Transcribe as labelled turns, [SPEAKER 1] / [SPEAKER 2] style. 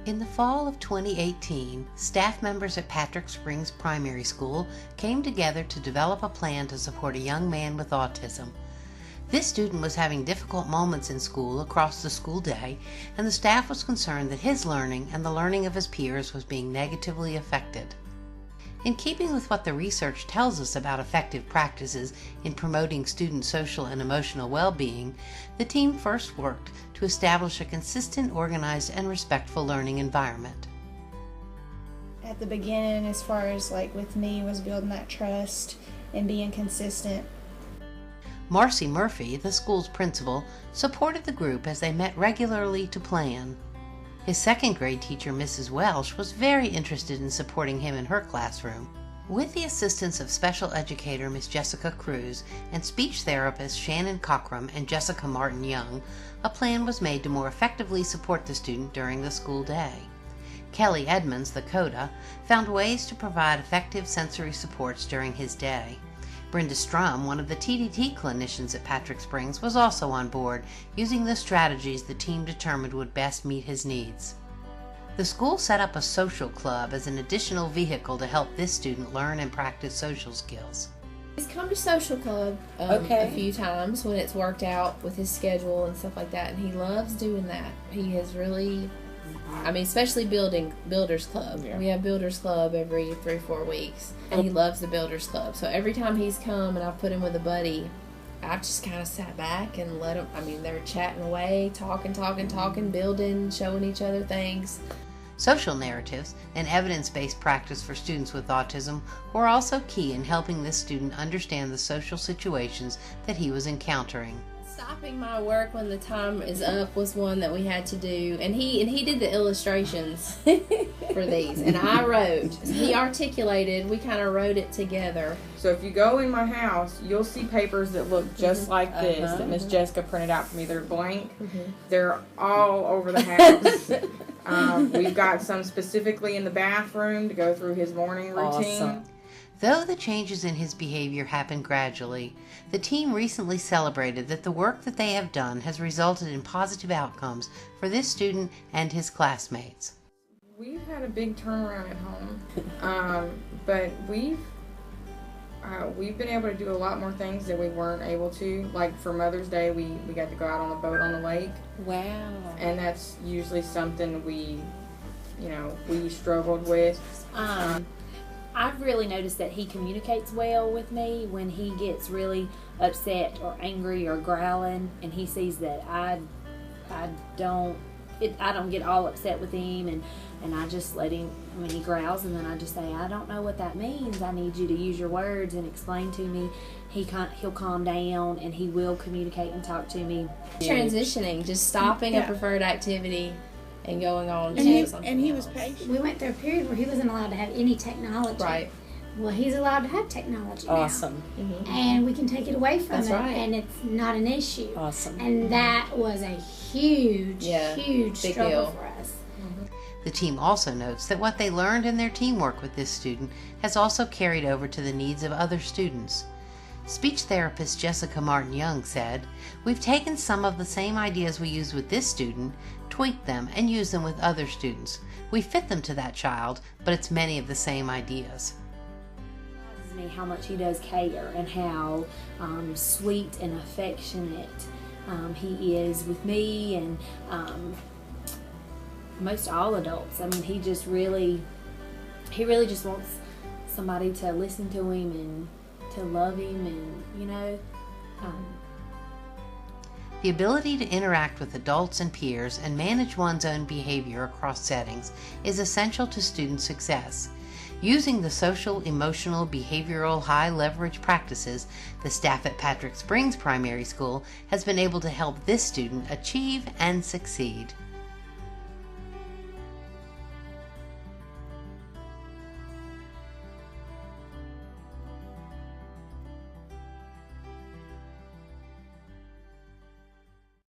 [SPEAKER 1] In the fall of 2018, staff members at Patrick Springs Primary School came together to develop a plan to support a young man with autism. This student was having difficult moments in school across the school day, and the staff was concerned that his learning and the learning of his peers was being negatively affected. In keeping with what the research tells us about effective practices in promoting student social and emotional well-being, the team first worked to establish a consistent, organized, and respectful learning environment.
[SPEAKER 2] At the beginning, as far as like with me, was building that trust and being consistent.
[SPEAKER 1] Marcy Murphy, the school's principal, supported the group as they met regularly to plan. His second grade teacher, Mrs. Welsh, was very interested in supporting him in her classroom. With the assistance of special educator Miss Jessica Cruz and speech therapist Shannon Cockrum and Jessica Martin Young, a plan was made to more effectively support the student during the school day. Kelly Edmonds, the CODA, found ways to provide effective sensory supports during his day. Brenda Strum, one of the TDT clinicians at Patrick Springs, was also on board, using the strategies the team determined would best meet his needs. The school set up a social club as an additional vehicle to help this student learn and practice social skills.
[SPEAKER 3] He's come to social club a few times when it's worked out with his schedule and stuff like that, and he loves doing that. He has really, especially Builders Club. Yeah. We have Builders Club every 3-4 weeks, and he loves the Builders Club. So every time he's come and I've put him with a buddy, I've just kind of sat back and let him, they're chatting away, talking, building, showing each other things.
[SPEAKER 1] Social narratives and evidence-based practice for students with autism were also key in helping this student understand the social situations that he was encountering.
[SPEAKER 3] Stopping my work when the time is up was one that we had to do, and he did the illustrations for these, and I wrote. He articulated. We kind of wrote it together.
[SPEAKER 4] So if you go in my house, you'll see papers that look just like this that Miss Jessica printed out for me. They're blank. They're all over the house. We've got some specifically in the bathroom to go through his morning routine.
[SPEAKER 1] Awesome. Though the changes in his behavior happened gradually, the team recently celebrated that the work that they have done has resulted in positive outcomes for this student and his classmates.
[SPEAKER 4] We've had a big turnaround at home, but we've been able to do a lot more things that we weren't able to. Like for Mother's Day, we got to go out on a boat on the lake.
[SPEAKER 3] Wow.
[SPEAKER 4] And that's usually something we struggled with.
[SPEAKER 5] I've really noticed that he communicates well with me when he gets really upset or angry or growling, and he sees that I don't get all upset with him, and I just let him when he growls, and then I just say, I don't know what that means. I need you to use your words and explain to me. He'll calm down and he will communicate and talk to me.
[SPEAKER 3] Transitioning, just stopping a preferred activity and going on to something
[SPEAKER 2] And he
[SPEAKER 3] else.
[SPEAKER 2] was patient.
[SPEAKER 6] We went through a period where he wasn't allowed to have any technology.
[SPEAKER 3] Right.
[SPEAKER 6] Well, he's allowed to have technology now.
[SPEAKER 7] Awesome.
[SPEAKER 6] And we can take it away from
[SPEAKER 3] That's
[SPEAKER 6] him,
[SPEAKER 3] right.
[SPEAKER 6] and it's not an issue.
[SPEAKER 7] Awesome.
[SPEAKER 6] And that was a huge
[SPEAKER 3] big
[SPEAKER 6] struggle
[SPEAKER 3] deal
[SPEAKER 6] for us.
[SPEAKER 1] The team also notes that what they learned in their teamwork with this student has also carried over to the needs of other students. Speech therapist Jessica Martin Young said, "We've taken some of the same ideas we used with this student, tweaked them, and used them with other students. We fit them to that child, but it's many of the same ideas."
[SPEAKER 5] Me how much he does care and how sweet and affectionate he is with me and most all adults. He just really just wants somebody to listen to him and to love him, and
[SPEAKER 1] The ability to interact with adults and peers and manage one's own behavior across settings is essential to student success. Using the social, emotional, behavioral, high-leverage practices, the staff at Patrick Springs Primary School has been able to help this student achieve and succeed.